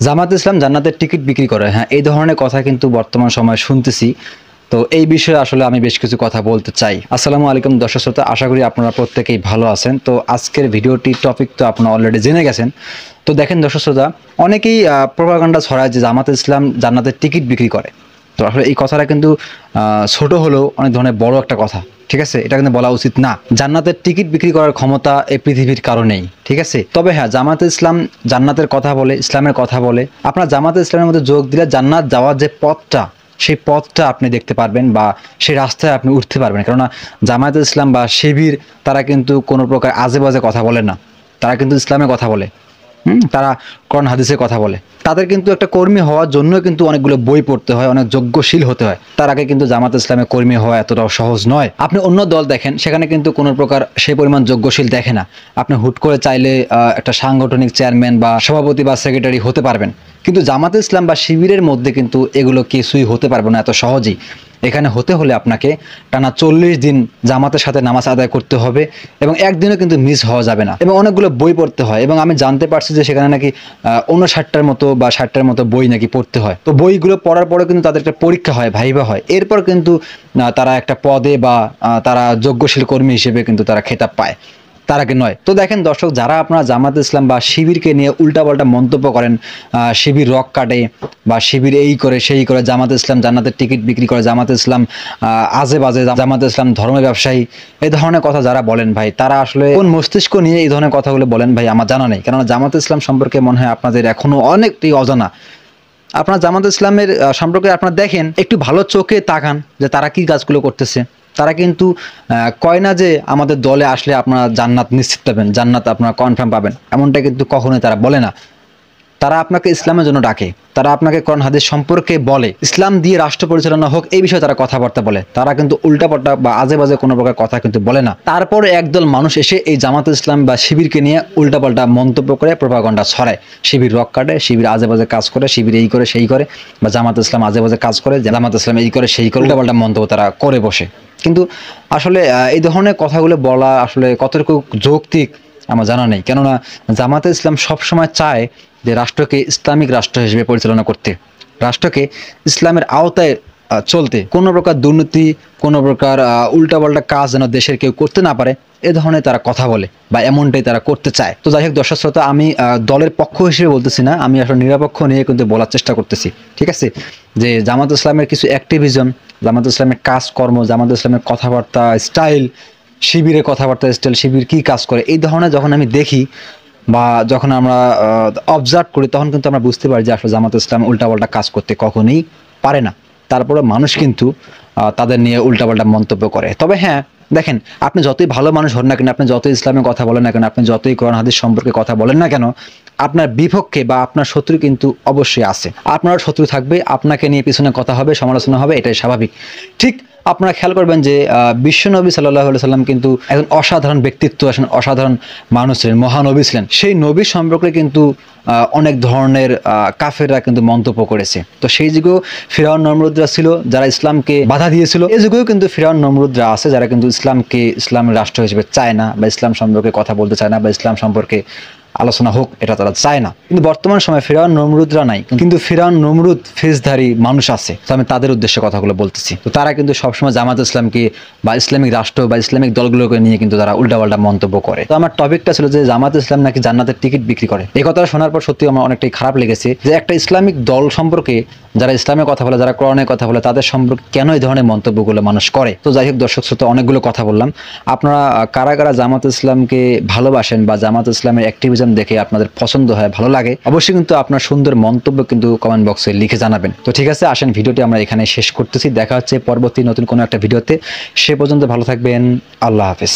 জামাত ইসলাম জান্নাতের টিকিট বিক্রি করে, হ্যাঁ, এই ধরনের কথা কিন্তু বর্তমান সময়ে শুনতেছি। তো এই বিষয়ে আসলে আমি বেশ কিছু কথা বলতে চাই। আসসালামু আলাইকুম দর্শক শ্রোতা, আশা করি আপনারা প্রত্যেকেই ভালো আছেন। তো আজকের ভিডিওটির টপিক তো আপনারা অলরেডি জেনে গেছেন। তো দেখেন দর্শক শ্রোতা, অনেকেই প্রোপাগান্ডা ছড়ায় যে জামাত ইসলাম জান্নাতের টিকিট বিক্রি করে। তো আসলে এই কথাটা কিন্তু ছোট হলেও অনেক ধরনের বড় একটা কথা, ঠিক আছে? এটা কিন্তু বলা উচিত না। জান্নাতের টিকিট বিক্রি করার ক্ষমতা এই পৃথিবীর কারো নেই, ঠিক আছে? তবে হ্যাঁ, জামাতে ইসলাম জান্নাতের কথা বলে, ইসলামের কথা বলে। আপনার জামাতে ইসলামের মধ্যে যোগ দিলে জান্নাত যাওয়ার যে পথটা, সেই পথটা আপনি দেখতে পারবেন বা সেই রাস্তায় আপনি উঠতে পারবেন। কেননা জামায়াতে ইসলাম বা শিবির তারা কিন্তু কোনো প্রকার আজে বাজে কথা বলে না, তারা কিন্তু ইসলামের কথা বলে। তারা কোরআন হাদিসের কথা বলে। তাদের কিন্তু একটা কর্মী হওয়ার জন্য কিন্তু অনেকগুলো বই পড়তে হয়, অনেক যোগ্যশীল হতে হয়। তার আগে কিন্তু জামাত ইসলামের কর্মী হওয়া এতটাও সহজ নয়। আপনি অন্য দল দেখেন, সেখানে কিন্তু কোনো প্রকার সেই পরিমাণ যোগ্যশীল দেখে না। আপনি হুট করে চাইলে একটা সাংগঠনিক চেয়ারম্যান বা সভাপতি বা সেক্রেটারি হতে পারবেন, কিন্তু জামাত ইসলাম বা শিবিরের মধ্যে কিন্তু এগুলো কিছুই হতে পারবে না এত সহজেই। এখানে হতে হলে আপনাকে টানা 40 দিন জামাতের সাথে নামাজ আদায় করতে হবে এবং একদিনও কিন্তু মিস হওয়া যাবে না, এবং অনেকগুলো বই পড়তে হয়। এবং আমি জানতে পারছি যে সেখানে নাকি 59টার মতো বা 60টার মতো বই নাকি পড়তে হয়। তো বইগুলো পড়ার পরে কিন্তু তাদের একটা পরীক্ষা হয়, ভাইবা হয়। এরপর কিন্তু তারা একটা পদে বা তারা যোগ্যশীল কর্মী হিসেবে কিন্তু তারা খেতাব পায়, তার আগে নয়। তো দেখেন দর্শক, যারা আপনারা জামাত ইসলাম বা শিবিরকে নিয়ে উল্টাপাল্টা মন্তব্য করেন, শিবির রক কাটে বা শিবির এই করে সেই করে, জামাত ইসলাম জান্নাতের টিকিট বিক্রি করে, জামাত ইসলাম আজে বাজে, জামাত ইসলাম ধর্ম ব্যবসায়ী, এই ধরনের কথা যারা বলেন ভাই, তারা আসলে কোন মস্তিষ্ক নিয়ে এই ধরনের কথাগুলো বলেন ভাই আমার জানা নেই। কেননা জামাত ইসলাম সম্পর্কে মনে হয় আপনাদের এখনো অনেকটাই অজানা। আপনার জামাত ইসলামের সম্পর্কে আপনারা দেখেন, একটু ভালো চোখে তাকান যে তারা কি কাজগুলো করতেছে। তারা কিন্তু কয় না যে আমাদের দলে আসলে আপনারা জান্নাত নিশ্চিত পাবেন, জান্নাত আপনারা কনফার্ম পাবেন, এমনটা কিন্তু কখনোই তারা বলে না। তারা আপনাকে ইসলামের জন্য ডাকে, তারা আপনাকে কোরআন হাদিস সম্পর্কে বলে, ইসলাম দিয়ে রাষ্ট্র পরিচালনা হোক এই বিষয়ে তারা কথাবার্তা বলে। তারা কিন্তু উল্টাপাল্টা বা আজে বাজে কোনো প্রকার কথা কিন্তু বলে না। তারপরে একদল মানুষ এসে এই জামাত ইসলাম বা শিবিরকে নিয়ে উল্টাপাল্টা মন্তব্য করে প্রোপাগান্ডা ছড়ায়। শিবির রক কাটে, শিবির আজে বাজে কাজ করে, শিবির এই করে সেই করে, বা জামাত ইসলাম আজে বাজে কাজ করে, জামাত ইসলাম এই করে সেই করে, উল্টাপাল্টা মন্তব্য তারা করে বসে। কিন্তু আসলে এই ধরনের কথাগুলো বলা আসলে কতটুকু যৌক্তিক আমার জানা নেই। কেননা জামাতে ইসলাম সবসময় চায় যে রাষ্ট্রকে ইসলামিক রাষ্ট্র হিসেবে পরিচালনা করতে, রাষ্ট্রকে ইসলামের আওতায় চলতে, কোনো প্রকার দুর্নীতি, কোনো প্রকার উল্টাপাল্টা কাজ যেন দেশের কেউ করতে না পারে, এ ধরনের তারা কথা বলে বা এমনটাই তারা করতে চায়। তো যাই হোক দর্শক শ্রোতা, আমি দলের পক্ষ হিসেবে বলতেছি না, আমি আসলে নিরপেক্ষ নিয়ে কিন্তু বলার চেষ্টা করতেছি, ঠিক আছে? যে জামাত ইসলামের কিছু অ্যাক্টিভিজম, জামাত ইসলামের কাজকর্ম, জামাত ইসলামের কথাবার্তা স্টাইল, শিবিরের কথাবার্তা স্টাইল, শিবির কি কাজ করে, এই ধরনের যখন আমি দেখি বা যখন আমরা অবজার্ভ করি, তখন কিন্তু আমরা বুঝতে পারি যে আসলে জামাত ইসলাম উল্টাপাল্টা কাজ করতে কখনোই পারে না। তারপরে মানুষ কিন্তু তাদের নিয়ে উল্টাপাল্টা মন্তব্য করে। তবে হ্যাঁ, দেখেন, আপনি যতই ভালো মানুষ হন না কেন, আপনি যতই ইসলামের কথা বলেন না কেন, আপনি যতই কোরআন হাদিস সম্পর্কে কথা বলেন না কেন, আপনার বিপক্ষে বা আপনার শত্রু কিন্তু অবশ্যই আছে। আপনার শত্রু থাকবে, আপনাকে নিয়ে পিছনে কথা হবে, সমালোচনা হবে, এটাই স্বাভাবিক। ঠিক আপনারা খেয়াল করবেন যে বিশ্বনবী সাল্লাল্লাহু আলাইহি সাল্লাম কিন্তু একজন অসাধারণ ব্যক্তিত্ব, অসাধারণ মানুষ ছিলেন, মহানবী ছিলেন। সেই নবী সম্পর্কে কিন্তু অনেক ধরনের কাফেররা কিন্তু মন্তব্য করেছে। তো সেই যুগেও ফিরআউন নমরুদরা ছিল যারা ইসলামকে বাধা দিয়েছিল। এই যুগেও কিন্তু ফিরআউন নমরুদরা আছে যারা কিন্তু ইসলামকে ইসলামের রাষ্ট্র হিসেবে চায় না, বা ইসলাম সম্পর্কে কথা বলতে চায় না, বা ইসলাম সম্পর্কে আলোচনা হোক এটা তারা চায় না। কিন্তু বর্তমান সময়ে ফিরআউন নমরুদরা নাই, কিন্তু ফিরআউন নমরুদ ফেসধারী মানুষ আছে। তো আমি তাদের উদ্দেশ্যে কথাগুলো বলতেছি। তো তারা কিন্তু সবসময় জামাত ইসলামকে বা ইসলামিক রাষ্ট্র বা ইসলামিক দলগুলোকে নিয়ে কিন্তু তারা উল্টাপাল্টা মন্তব্য করে। তো আমার টপিকটা ছিল যে জামাত ইসলাম নাকি জান্নাতের টিকিট বিক্রি করে। এই কথাটা শোনার পর সত্যি আমার অনেকটাই খারাপ লেগেছে যে একটা ইসলামিক দল সম্পর্কে, যারা ইসলামের কথা বলে, যারা কোরআনের কথা বলে, তাদের সম্পর্কে কেন এই ধরনের মন্তব্যগুলো মানুষ করে। তো যাই হোক দর্শক শ্রোতা, অনেকগুলো কথা বললাম। আপনারা কারা কারা জামাত ইসলামকে ভালোবাসেন বা জামাত ইসলামের অ্যাক্টিভিজম দেখে আপনাদের পছন্দ হয়, ভালো লাগে, অবশ্যই কিন্তু আপনার সুন্দর মন্তব্য কিন্তু কমেন্ট বক্সে লিখে জানাবেন। তো ঠিক আছে, আসেন ভিডিওটি আমরা এখানে শেষ করতেছি। দেখা হচ্ছে পরবর্তী নতুন কোনো একটা ভিডিওতে। সে পর্যন্ত ভালো থাকবেন। আল্লাহ হাফেজ।